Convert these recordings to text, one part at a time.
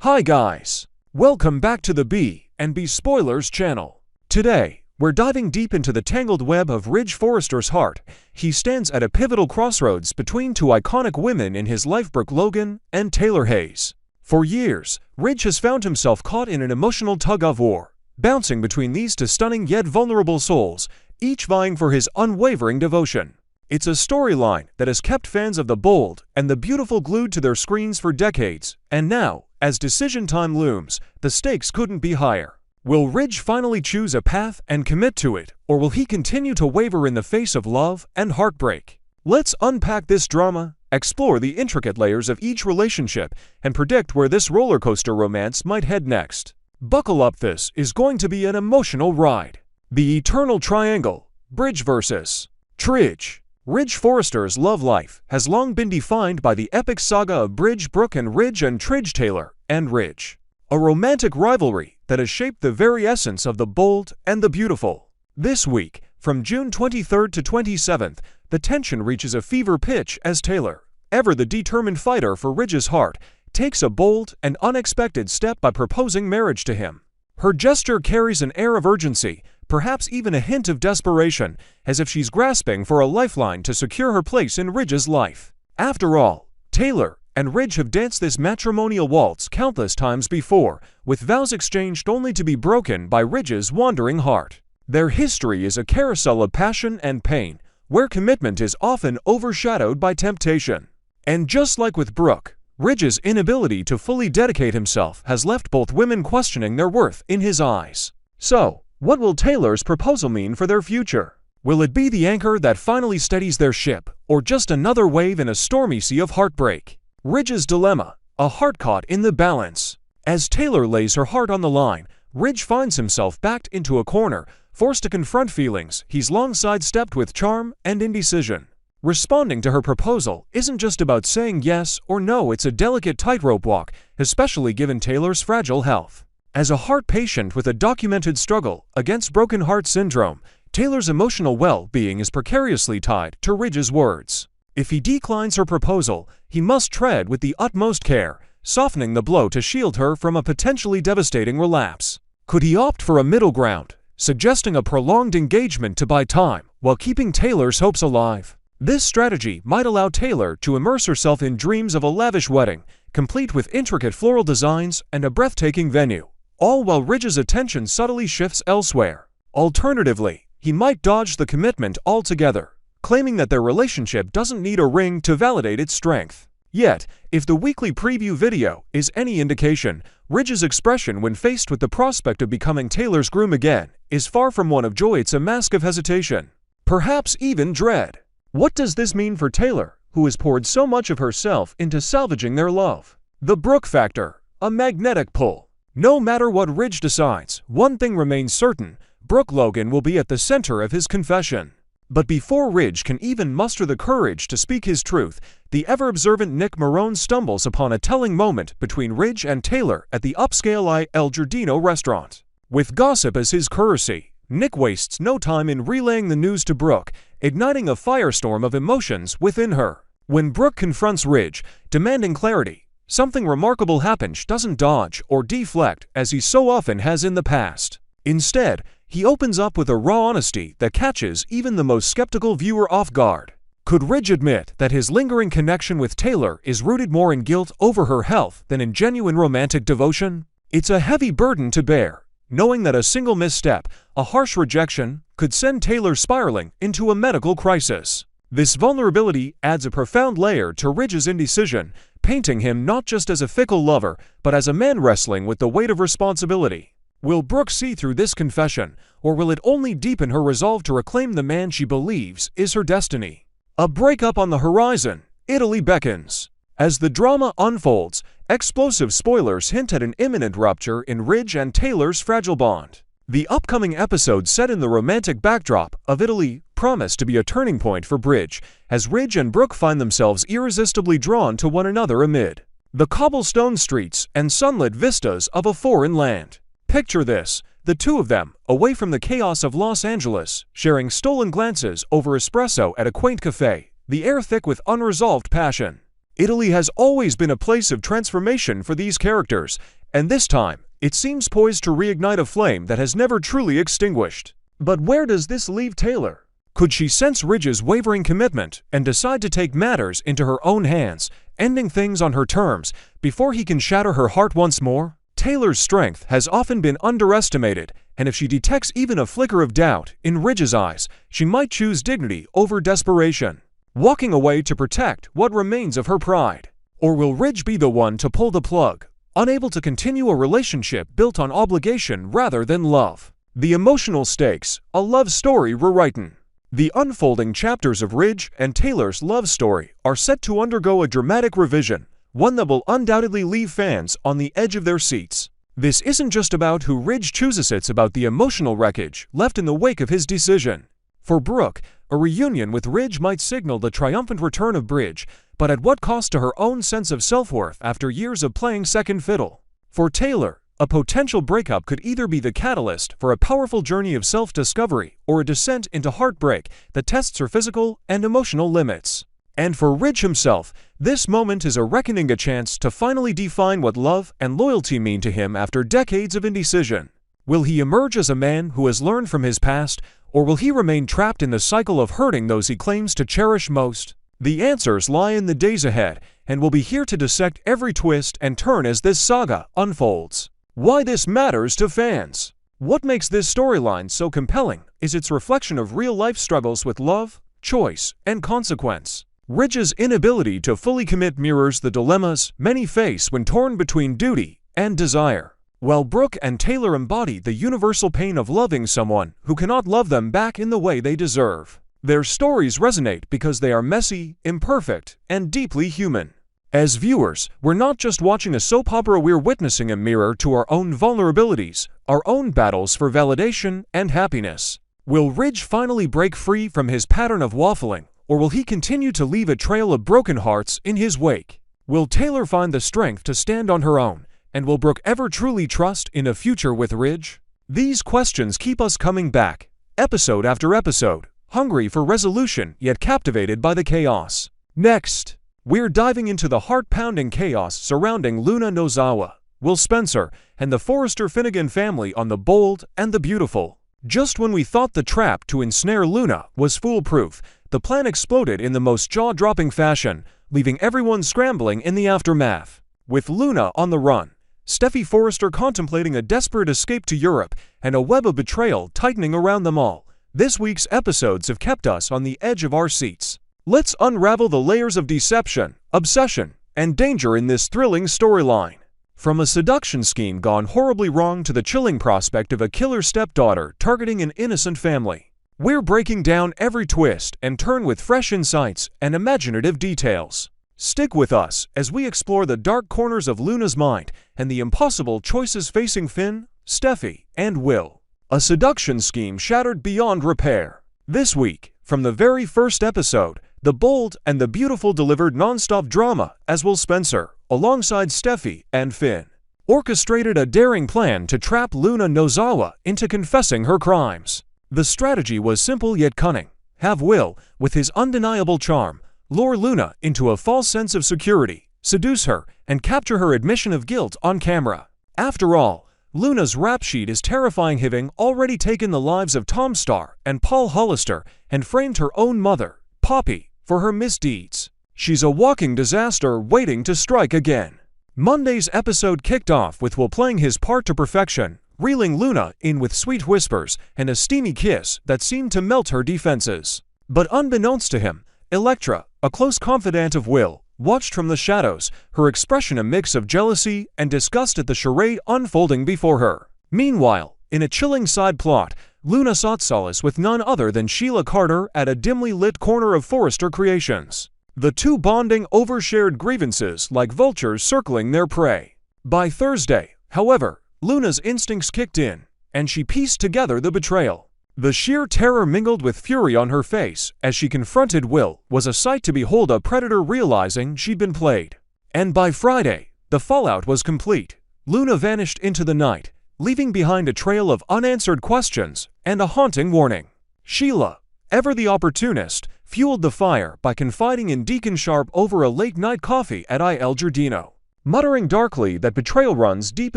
Hi guys! Welcome back to the B&B Spoilers channel. Today, we're diving deep into the tangled web of Ridge Forrester's heart. He stands at a pivotal crossroads between two iconic women in his life, Brooke Logan and Taylor Hayes. For years, Ridge has found himself caught in an emotional tug-of-war, bouncing between these two stunning yet vulnerable souls, each vying for his unwavering devotion. It's a storyline that has kept fans of the bold and the beautiful glued to their screens for decades, and now, as decision time looms, the stakes couldn't be higher. Will Ridge finally choose a path and commit to it, or will he continue to waver in the face of love and heartbreak? Let's unpack this drama, explore the intricate layers of each relationship, and predict where this rollercoaster romance might head next. Buckle up, this is going to be an emotional ride. The Eternal Triangle, Bridge vs. Tridge. Ridge Forrester's love life has long been defined by the epic saga of Bridge, Brooke, and Ridge and Tridge, Taylor and Ridge. A romantic rivalry that has shaped the very essence of the bold and the beautiful. This week, from June 23rd to 27th, the tension reaches a fever pitch as Taylor, ever the determined fighter for Ridge's heart, takes a bold and unexpected step by proposing marriage to him. Her gesture carries an air of urgency, perhaps even a hint of desperation, as if she's grasping for a lifeline to secure her place in Ridge's life. After all, Taylor and Ridge have danced this matrimonial waltz countless times before, with vows exchanged only to be broken by Ridge's wandering heart. Their history is a carousel of passion and pain, where commitment is often overshadowed by temptation. And just like with Brooke, Ridge's inability to fully dedicate himself has left both women questioning their worth in his eyes. So, what will Taylor's proposal mean for their future? Will it be the anchor that finally steadies their ship, or just another wave in a stormy sea of heartbreak? Ridge's dilemma, a heart caught in the balance. As Taylor lays her heart on the line, Ridge finds himself backed into a corner, forced to confront feelings he's long sidestepped with charm and indecision. Responding to her proposal isn't just about saying yes or no, it's a delicate tightrope walk, especially given Taylor's fragile health. As a heart patient with a documented struggle against broken heart syndrome, Taylor's emotional well-being is precariously tied to Ridge's words. If he declines her proposal, he must tread with the utmost care, softening the blow to shield her from a potentially devastating relapse. Could he opt for a middle ground, suggesting a prolonged engagement to buy time while keeping Taylor's hopes alive? This strategy might allow Taylor to immerse herself in dreams of a lavish wedding, complete with intricate floral designs and a breathtaking venue, all while Ridge's attention subtly shifts elsewhere. Alternatively, he might dodge the commitment altogether, claiming that their relationship doesn't need a ring to validate its strength. Yet, if the weekly preview video is any indication, Ridge's expression when faced with the prospect of becoming Taylor's groom again is far from one of joy. It's a mask of hesitation, perhaps even dread. What does this mean for Taylor, who has poured so much of herself into salvaging their love? The Brooke factor, a magnetic pull. No matter what Ridge decides, one thing remains certain: Brooke Logan will be at the center of his confession. But before Ridge can even muster the courage to speak his truth, the ever-observant Nick Marone stumbles upon a telling moment between Ridge and Taylor at the upscale I El Giardino restaurant. With gossip as his currency, Nick wastes no time in relaying the news to Brooke, igniting a firestorm of emotions within her. When Brooke confronts Ridge, demanding clarity, something remarkable happens. She doesn't dodge or deflect as he so often has in the past. Instead, he opens up with a raw honesty that catches even the most skeptical viewer off guard. Could Ridge admit that his lingering connection with Taylor is rooted more in guilt over her health than in genuine romantic devotion? It's a heavy burden to bear, knowing that a single misstep, a harsh rejection, could send Taylor spiraling into a medical crisis. This vulnerability adds a profound layer to Ridge's indecision, painting him not just as a fickle lover, but as a man wrestling with the weight of responsibility. Will Brooke see through this confession, or will it only deepen her resolve to reclaim the man she believes is her destiny? A breakup on the horizon, Italy beckons. As the drama unfolds, explosive spoilers hint at an imminent rupture in Ridge and Taylor's fragile bond. The upcoming episode set in the romantic backdrop of Italy promise to be a turning point for Ridge, as Ridge and Brooke find themselves irresistibly drawn to one another amid the cobblestone streets and sunlit vistas of a foreign land. Picture this, the two of them, away from the chaos of Los Angeles, sharing stolen glances over espresso at a quaint cafe, the air thick with unresolved passion. Italy has always been a place of transformation for these characters, and this time, it seems poised to reignite a flame that has never truly extinguished. But where does this leave Taylor? Could she sense Ridge's wavering commitment and decide to take matters into her own hands, ending things on her terms before he can shatter her heart once more? Taylor's strength has often been underestimated, and if she detects even a flicker of doubt in Ridge's eyes, she might choose dignity over desperation, walking away to protect what remains of her pride. Or will Ridge be the one to pull the plug, unable to continue a relationship built on obligation rather than love? The emotional stakes, a love story rewritten. The unfolding chapters of Ridge and Taylor's love story are set to undergo a dramatic revision, one that will undoubtedly leave fans on the edge of their seats. This isn't just about who Ridge chooses, it's about the emotional wreckage left in the wake of his decision. For Brooke, a reunion with Ridge might signal the triumphant return of Bridge, but at what cost to her own sense of self-worth after years of playing second fiddle? For Taylor, a potential breakup could either be the catalyst for a powerful journey of self-discovery or a descent into heartbreak that tests her physical and emotional limits. And for Ridge himself, this moment is a reckoning, a chance to finally define what love and loyalty mean to him after decades of indecision. Will he emerge as a man who has learned from his past, or will he remain trapped in the cycle of hurting those he claims to cherish most? The answers lie in the days ahead, and we'll be here to dissect every twist and turn as this saga unfolds. Why this matters to fans. What makes this storyline so compelling is its reflection of real-life struggles with love, choice, and consequence. Ridge's inability to fully commit mirrors the dilemmas many face when torn between duty and desire, while Brooke and Taylor embody the universal pain of loving someone who cannot love them back in the way they deserve. Their stories resonate because they are messy, imperfect, and deeply human. As viewers, we're not just watching a soap opera, we're witnessing a mirror to our own vulnerabilities, our own battles for validation and happiness. Will Ridge finally break free from his pattern of waffling, or will he continue to leave a trail of broken hearts in his wake? Will Taylor find the strength to stand on her own, and will Brooke ever truly trust in a future with Ridge? These questions keep us coming back, episode after episode, hungry for resolution yet captivated by the chaos. Next, we're diving into the heart-pounding chaos surrounding Luna Nozawa, Will Spencer, and the Forrester Finnegan family on The Bold and the Beautiful. Just when we thought the trap to ensnare Luna was foolproof, the plan exploded in the most jaw-dropping fashion, leaving everyone scrambling in the aftermath. With Luna on the run, Steffy Forrester contemplating a desperate escape to Europe, and a web of betrayal tightening around them all, this week's episodes have kept us on the edge of our seats. Let's unravel the layers of deception, obsession, and danger in this thrilling storyline. From a seduction scheme gone horribly wrong to the chilling prospect of a killer stepdaughter targeting an innocent family, we're breaking down every twist and turn with fresh insights and imaginative details. Stick with us as we explore the dark corners of Luna's mind and the impossible choices facing Finn, Steffy, and Will. A seduction scheme shattered beyond repair. This week, from the very first episode, The Bold and the Beautiful delivered non-stop drama as Will Spencer, alongside Steffy and Finn, orchestrated a daring plan to trap Luna Nozawa into confessing her crimes. The strategy was simple yet cunning. Have Will, with his undeniable charm, lure Luna into a false sense of security, seduce her, and capture her admission of guilt on camera. After all, Luna's rap sheet is terrifying, having already taken the lives of Tom Starr and Paul Hollister and framed her own mother, Poppy, for her misdeeds. She's a walking disaster waiting to strike again. Monday's episode kicked off with Will playing his part to perfection, reeling Luna in with sweet whispers and a steamy kiss that seemed to melt her defenses. But unbeknownst to him, Electra, a close confidant of Will, watched from the shadows, her expression a mix of jealousy and disgust at the charade unfolding before her. Meanwhile, in a chilling side plot, Luna sought solace with none other than Sheila Carter at a dimly lit corner of Forrester Creations, the two bonding over shared grievances like vultures circling their prey. By Thursday, however, Luna's instincts kicked in, and she pieced together the betrayal. The sheer terror mingled with fury on her face as she confronted Will was a sight to behold, a predator realizing she'd been played. And by Friday, the fallout was complete. Luna vanished into the night, leaving behind a trail of unanswered questions and a haunting warning. Sheila, ever the opportunist, fueled the fire by confiding in Deacon Sharp over a late-night coffee at Il Giardino. Muttering darkly that betrayal runs deep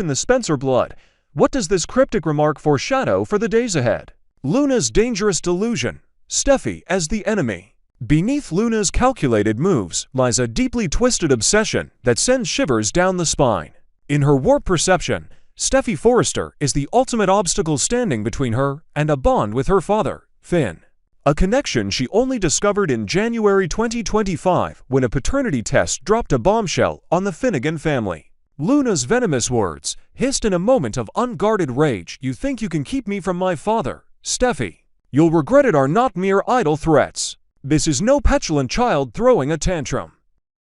in the Spencer blood, what does this cryptic remark foreshadow for the days ahead? Luna's dangerous delusion, Steffy as the enemy. Beneath Luna's calculated moves lies a deeply twisted obsession that sends shivers down the spine. In her warped perception, Steffy Forrester is the ultimate obstacle standing between her and a bond with her father, Finn. A connection she only discovered in January 2025 when a paternity test dropped a bombshell on the Finnegan family. Luna's venomous words, hissed in a moment of unguarded rage, "You think you can keep me from my father, Steffy? You'll regret it," are not mere idle threats. This is no petulant child throwing a tantrum.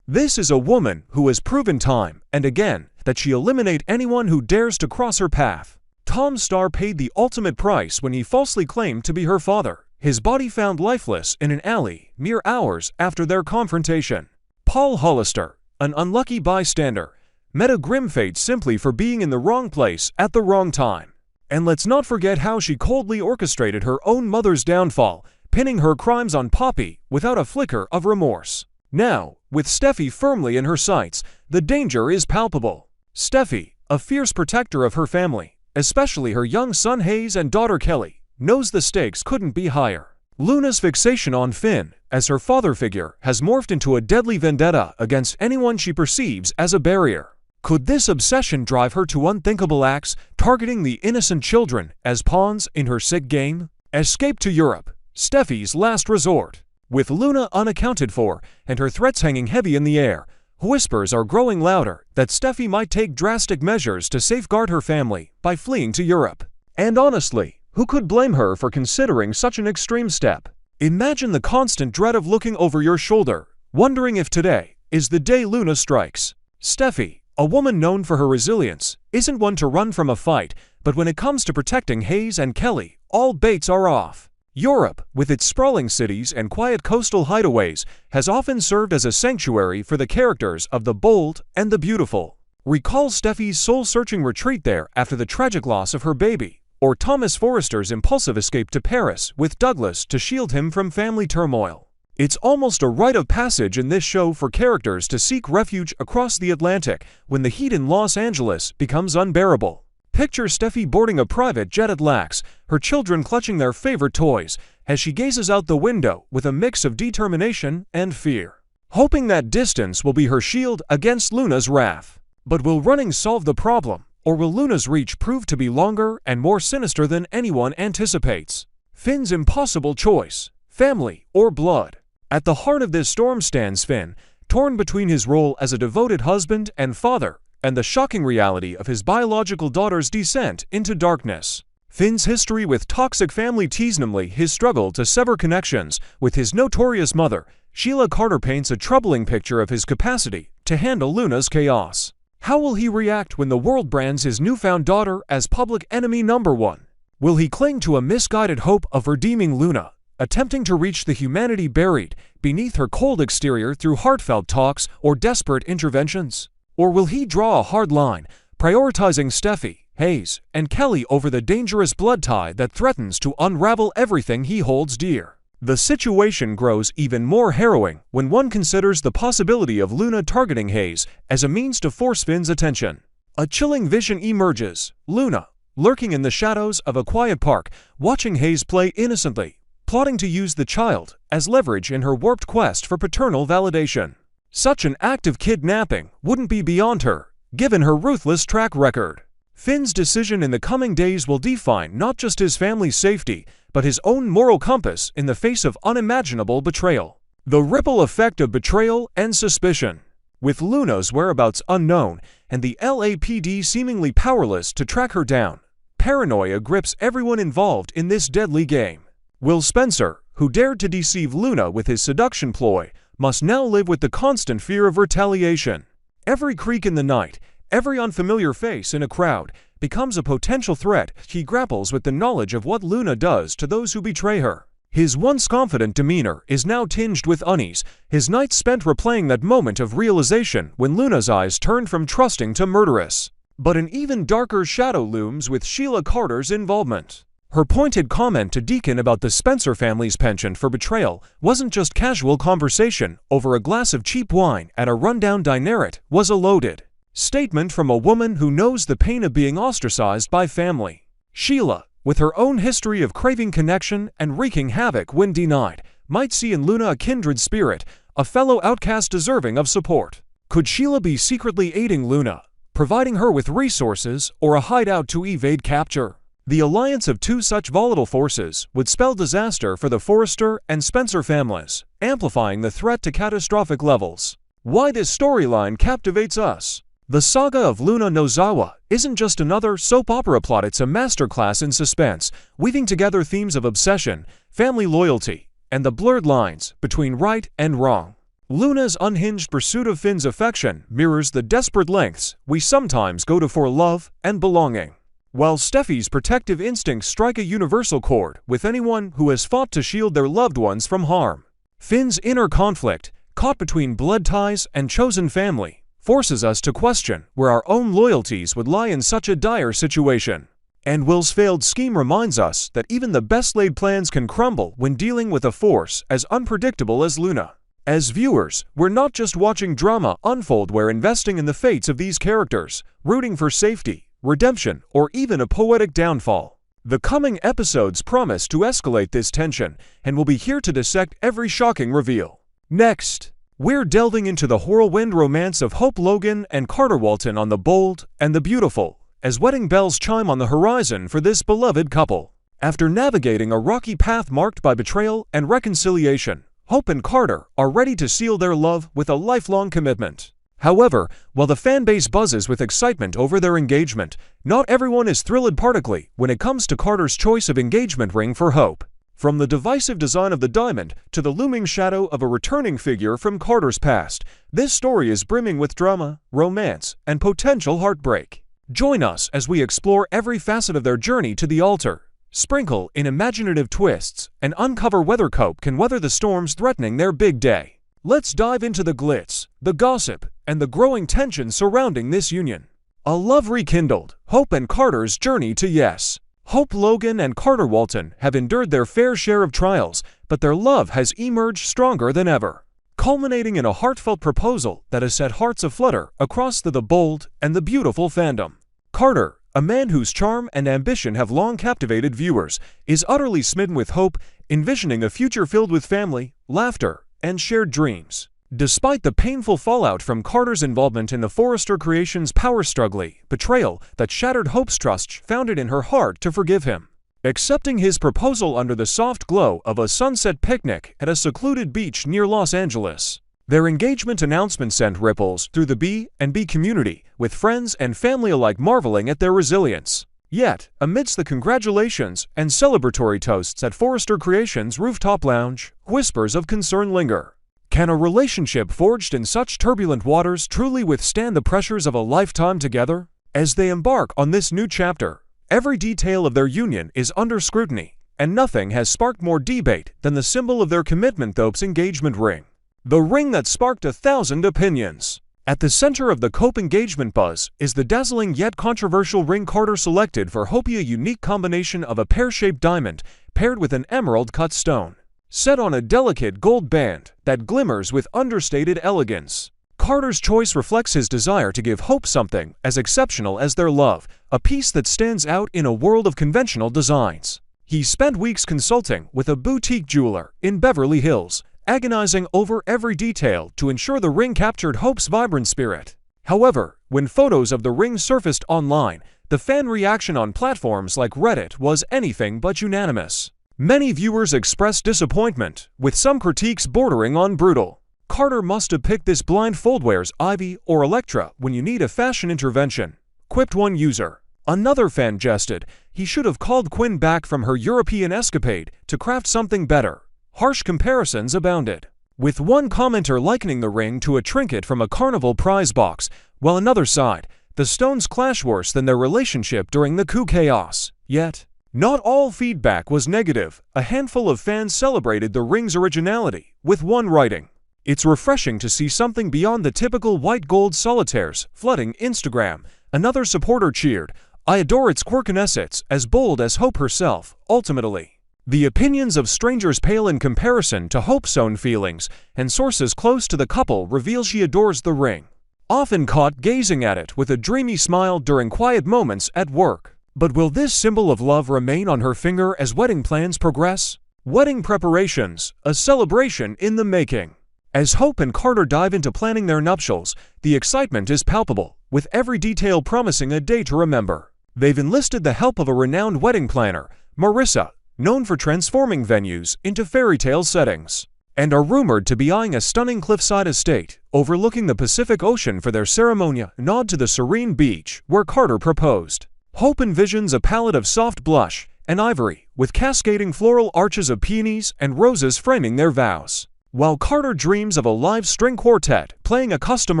This is a woman who has proven time and again that she eliminates anyone who dares to cross her path. Tom Starr paid the ultimate price when he falsely claimed to be her father, his body found lifeless in an alley mere hours after their confrontation. Paul Hollister, an unlucky bystander, met a grim fate simply for being in the wrong place at the wrong time. And let's not forget how she coldly orchestrated her own mother's downfall, pinning her crimes on Poppy without a flicker of remorse. Now, with Steffy firmly in her sights, the danger is palpable. Steffy, a fierce protector of her family, especially her young son Hayes and daughter Kelly, knows the stakes couldn't be higher. Luna's fixation on Finn as her father figure has morphed into a deadly vendetta against anyone she perceives as a barrier. Could this obsession drive her to unthinkable acts, targeting the innocent children as pawns in her sick game? Escape to Europe, Steffy's last resort. With Luna unaccounted for and her threats hanging heavy in the air, whispers are growing louder that Steffy might take drastic measures to safeguard her family by fleeing to Europe. And honestly, who could blame her for considering such an extreme step? Imagine the constant dread of looking over your shoulder, wondering if today is the day Luna strikes. Steffy, a woman known for her resilience, isn't one to run from a fight, but when it comes to protecting Hayes and Kelly, all baits are off. Europe, with its sprawling cities and quiet coastal hideaways, has often served as a sanctuary for the characters of the bold and the beautiful. Recall Steffy's soul-searching retreat there after the tragic loss of her baby, or Thomas Forrester's impulsive escape to Paris with Douglas to shield him from family turmoil. It's almost a rite of passage in this show for characters to seek refuge across the Atlantic when the heat in Los Angeles becomes unbearable. Picture Steffy boarding a private jet at Lax, her children clutching their favorite toys, as she gazes out the window with a mix of determination and fear, hoping that distance will be her shield against Luna's wrath. But will running solve the problem, or will Luna's reach prove to be longer and more sinister than anyone anticipates? Finn's impossible choice, family or blood. At the heart of this storm stands Finn, torn between his role as a devoted husband and father and the shocking reality of his biological daughter's descent into darkness. Finn's history with toxic family tease, namely his struggle to sever connections with his notorious mother, Sheila Carter, paints a troubling picture of his capacity to handle Luna's chaos. How will he react when the world brands his newfound daughter as public enemy number one? Will he cling to a misguided hope of redeeming Luna, attempting to reach the humanity buried beneath her cold exterior through heartfelt talks or desperate interventions? Or will he draw a hard line, prioritizing Steffy, Hayes, and Kelly over the dangerous blood tie that threatens to unravel everything he holds dear? The situation grows even more harrowing when one considers the possibility of Luna targeting Hayes as a means to force Finn's attention. A chilling vision emerges: Luna, lurking in the shadows of a quiet park, watching Hayes play innocently, plotting to use the child as leverage in her warped quest for paternal validation. Such an act of kidnapping wouldn't be beyond her, given her ruthless track record. Finn's decision in the coming days will define not just his family's safety, but his own moral compass in the face of unimaginable betrayal. The ripple effect of betrayal and suspicion. With Luna's whereabouts unknown and the LAPD seemingly powerless to track her down, paranoia grips everyone involved in this deadly game. Will Spencer, who dared to deceive Luna with his seduction ploy, must now live with the constant fear of retaliation. Every creak in the night, every unfamiliar face in a crowd, becomes a potential threat. He grapples with the knowledge of what Luna does to those who betray her. His once confident demeanor is now tinged with unease, his nights spent replaying that moment of realization when Luna's eyes turned from trusting to murderous. But an even darker shadow looms with Sheila Carter's involvement. Her pointed comment to Deacon about the Spencer family's penchant for betrayal wasn't just casual conversation over a glass of cheap wine at a rundown diner. It was a loaded statement from a woman who knows the pain of being ostracized by family. Sheila, with her own history of craving connection and wreaking havoc when denied, might see in Luna a kindred spirit, a fellow outcast deserving of support. Could Sheila be secretly aiding Luna, providing her with resources or a hideout to evade capture? The alliance of two such volatile forces would spell disaster for the Forrester and Spencer families, amplifying the threat to catastrophic levels. Why this storyline captivates us? The saga of Luna Nozawa isn't just another soap opera plot, it's a masterclass in suspense, weaving together themes of obsession, family loyalty, and the blurred lines between right and wrong. Luna's unhinged pursuit of Finn's affection mirrors the desperate lengths we sometimes go to for love and belonging, while Steffy's protective instincts strike a universal chord with anyone who has fought to shield their loved ones from harm. Finn's inner conflict, caught between blood ties and chosen family, forces us to question where our own loyalties would lie in such a dire situation. And Will's failed scheme reminds us that even the best-laid plans can crumble when dealing with a force as unpredictable as Luna. As viewers, we're not just watching drama unfold, we're investing in the fates of these characters, rooting for safety, redemption, or even a poetic downfall. The coming episodes promise to escalate this tension, and we'll be here to dissect every shocking reveal. Next, we're delving into the whirlwind romance of Hope Logan and Carter Walton on The Bold and the Beautiful, as wedding bells chime on the horizon for this beloved couple. After navigating a rocky path marked by betrayal and reconciliation, Hope and Carter are ready to seal their love with a lifelong commitment. However, while the fanbase buzzes with excitement over their engagement, not everyone is thrilled particularly when it comes to Carter's choice of engagement ring for Hope. From the divisive design of the diamond to the looming shadow of a returning figure from Carter's past, this story is brimming with drama, romance, and potential heartbreak. Join us as we explore every facet of their journey to the altar, sprinkle in imaginative twists, and uncover whether Hope can weather the storms threatening their big day. Let's dive into the glitz, the gossip, and the growing tension surrounding this union. A love rekindled, Hope and Carter's journey to yes. Hope Logan and Carter Walton have endured their fair share of trials, but their love has emerged stronger than ever, culminating in a heartfelt proposal that has set hearts aflutter across the Bold and the Beautiful fandom. Carter, a man whose charm and ambition have long captivated viewers, is utterly smitten with Hope, envisioning a future filled with family, laughter, and shared dreams. Despite the painful fallout from Carter's involvement in the Forrester Creations' power struggle, betrayal that shattered Hope's trust, found it in her heart to forgive him. Accepting his proposal under the soft glow of a sunset picnic at a secluded beach near Los Angeles. Their engagement announcement sent ripples through the B&B community, with friends and family alike marveling at their resilience. Yet, amidst the congratulations and celebratory toasts at Forrester Creations' rooftop lounge, whispers of concern linger. Can a relationship forged in such turbulent waters truly withstand the pressures of a lifetime together? As they embark on this new chapter, every detail of their union is under scrutiny, and nothing has sparked more debate than the symbol of their commitment, Hope's engagement ring. The ring that sparked 1,000 opinions. At the center of the Hope engagement buzz is the dazzling yet controversial ring Carter selected for Hope, a unique combination of a pear-shaped diamond paired with an emerald-cut stone, set on a delicate gold band that glimmers with understated elegance. Carter's choice reflects his desire to give Hope something as exceptional as their love, a piece that stands out in a world of conventional designs. He spent weeks consulting with a boutique jeweler in Beverly Hills, agonizing over every detail to ensure the ring captured Hope's vibrant spirit. However, when photos of the ring surfaced online, the fan reaction on platforms like Reddit was anything but unanimous. Many viewers expressed disappointment, with some critiques bordering on brutal. Carter must have picked this blindfold. Where's Ivy or Electra when you need a fashion intervention? Quipped one user. Another fan jested, he should have called Quinn back from her European escapade to craft something better. Harsh comparisons abounded, with one commenter likening the ring to a trinket from a carnival prize box, while another sighed, the stones clash worse than their relationship during the coup chaos. Yet, not all feedback was negative. A handful of fans celebrated the ring's originality, with one writing, "It's refreshing to see something beyond the typical white gold solitaires flooding Instagram." Another supporter cheered, I adore its quirkiness. It's as bold as Hope herself, ultimately. The opinions of strangers pale in comparison to Hope's own feelings, and sources close to the couple reveal she adores the ring, often caught gazing at it with a dreamy smile during quiet moments at work. But will this symbol of love remain on her finger as wedding plans progress? Wedding preparations, a celebration in the making. As Hope and Carter dive into planning their nuptials, the excitement is palpable, with every detail promising a day to remember. They've enlisted the help of a renowned wedding planner, Marissa, known for transforming venues into fairy tale settings, and are rumored to be eyeing a stunning cliffside estate overlooking the Pacific Ocean for their ceremony, a nod to the serene beach where Carter proposed. Hope envisions a palette of soft blush and ivory, with cascading floral arches of peonies and roses framing their vows, while Carter dreams of a live string quartet playing a custom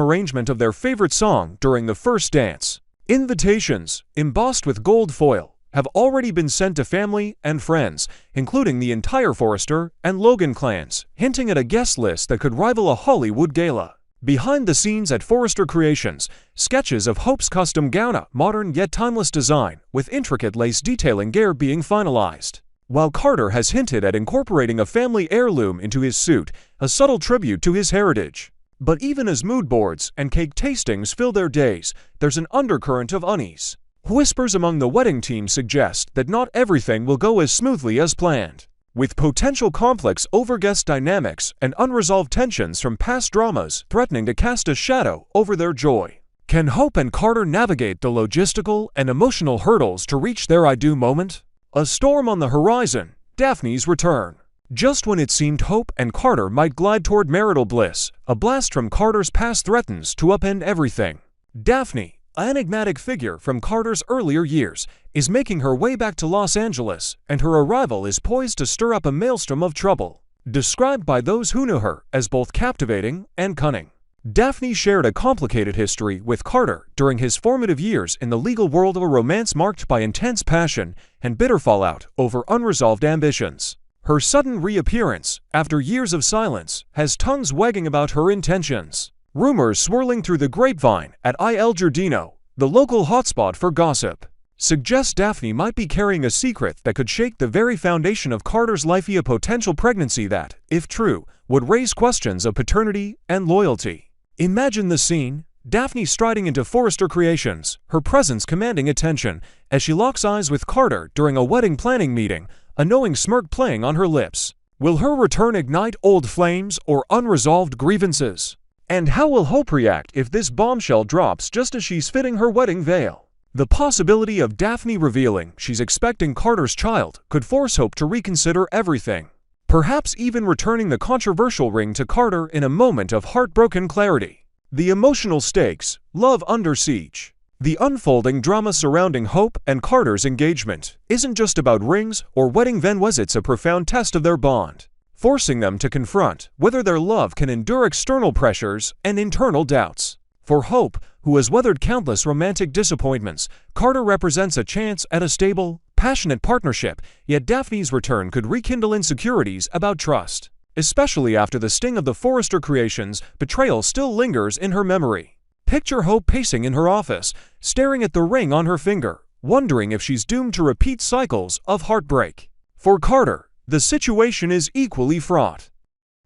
arrangement of their favorite song during the first dance. Invitations, embossed with gold foil, have already been sent to family and friends, including the entire Forrester and Logan clans, hinting at a guest list that could rival a Hollywood gala. Behind the scenes at Forrester Creations, sketches of Hope's custom gown, a modern yet timeless design, with intricate lace detailing gear being finalized, while Carter has hinted at incorporating a family heirloom into his suit, a subtle tribute to his heritage. But even as mood boards and cake tastings fill their days, there's an undercurrent of unease. Whispers among the wedding team suggest that not everything will go as smoothly as planned, with potential conflicts over guest dynamics and unresolved tensions from past dramas threatening to cast a shadow over their joy. Can Hope and Carter navigate the logistical and emotional hurdles to reach their I do moment? A storm on the horizon, Daphne's return. Just when it seemed Hope and Carter might glide toward marital bliss, a blast from Carter's past threatens to upend everything. Daphne, an enigmatic figure from Carter's earlier years, is making her way back to Los Angeles, and her arrival is poised to stir up a maelstrom of trouble, described by those who knew her as both captivating and cunning. Daphne shared a complicated history with Carter during his formative years in the legal world of a romance marked by intense passion and bitter fallout over unresolved ambitions. Her sudden reappearance, after years of silence, has tongues wagging about her intentions. Rumors swirling through the grapevine at El Giardino, the local hotspot for gossip, suggest Daphne might be carrying a secret that could shake the very foundation of Carter's life, a potential pregnancy that, if true, would raise questions of paternity and loyalty. Imagine the scene, Daphne striding into Forrester Creations, her presence commanding attention as she locks eyes with Carter during a wedding planning meeting, a knowing smirk playing on her lips. Will her return ignite old flames or unresolved grievances? And how will Hope react if this bombshell drops just as she's fitting her wedding veil? The possibility of Daphne revealing she's expecting Carter's child could force Hope to reconsider everything, perhaps even returning the controversial ring to Carter in a moment of heartbroken clarity. The emotional stakes, love under siege. The unfolding drama surrounding Hope and Carter's engagement isn't just about rings or wedding vows, it's a profound test of their bond, forcing them to confront whether their love can endure external pressures and internal doubts. For Hope, who has weathered countless romantic disappointments, Carter represents a chance at a stable, passionate partnership, yet Daphne's return could rekindle insecurities about trust, especially after the sting of the Forrester Creations betrayal still lingers in her memory. Picture Hope pacing in her office, staring at the ring on her finger, wondering if she's doomed to repeat cycles of heartbreak. For Carter, the situation is equally fraught.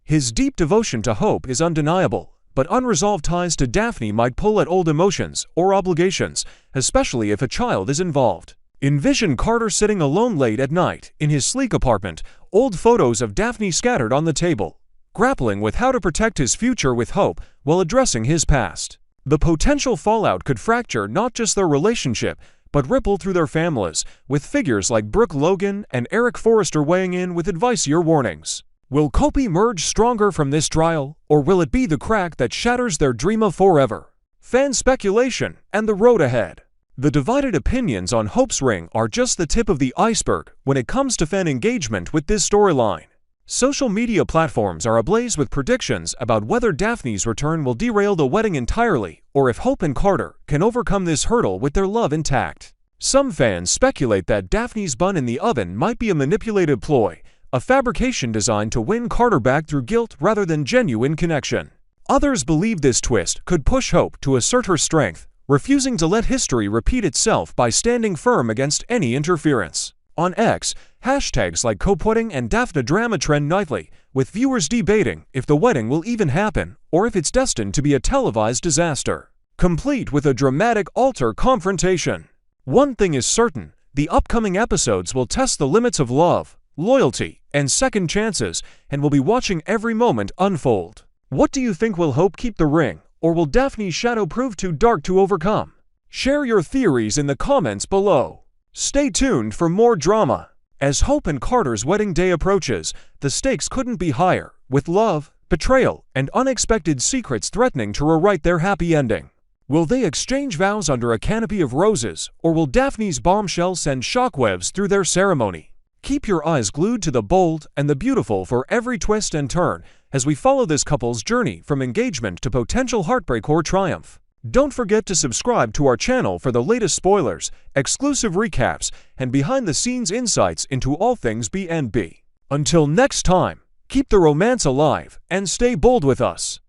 His deep devotion to Hope is undeniable, but unresolved ties to Daphne might pull at old emotions or obligations, especially if a child is involved. Envision Carter sitting alone late at night in his sleek apartment, old photos of Daphne scattered on the table, grappling with how to protect his future with Hope while addressing his past. The potential fallout could fracture not just their relationship, but ripple through their families, with figures like Brooke, Logan, and Eric Forrester weighing in with advice-y warnings. Will Hope emerge stronger from this trial, or will it be the crack that shatters their dream of forever? Fan speculation and the road ahead. The divided opinions on Hope's ring are just the tip of the iceberg when it comes to fan engagement with this storyline. Social media platforms are ablaze with predictions about whether Daphne's return will derail the wedding entirely, or if Hope and Carter can overcome this hurdle with their love intact. Some fans speculate that Daphne's bun in the oven might be a manipulated ploy, a fabrication designed to win Carter back through guilt rather than genuine connection. Others believe this twist could push Hope to assert her strength, refusing to let history repeat itself by standing firm against any interference. On X, hashtags like co-pudding and Daphne drama trend nightly, with viewers debating if the wedding will even happen or if it's destined to be a televised disaster, complete with a dramatic altar confrontation. One thing is certain, the upcoming episodes will test the limits of love, loyalty, and second chances, and we'll be watching every moment unfold. What do you think will Hope keep the ring, or will Daphne's shadow prove too dark to overcome? Share your theories in the comments below. Stay tuned for more drama. As Hope and Carter's wedding day approaches, the stakes couldn't be higher, with love, betrayal, and unexpected secrets threatening to rewrite their happy ending. Will they exchange vows under a canopy of roses, or will Daphne's bombshell send shockwaves through their ceremony? Keep your eyes glued to the bold and the beautiful for every twist and turn as we follow this couple's journey from engagement to potential heartbreak or triumph. Don't forget to subscribe to our channel for the latest spoilers, exclusive recaps, and behind-the-scenes insights into all things B&B. Until next time, keep the romance alive and stay bold with us.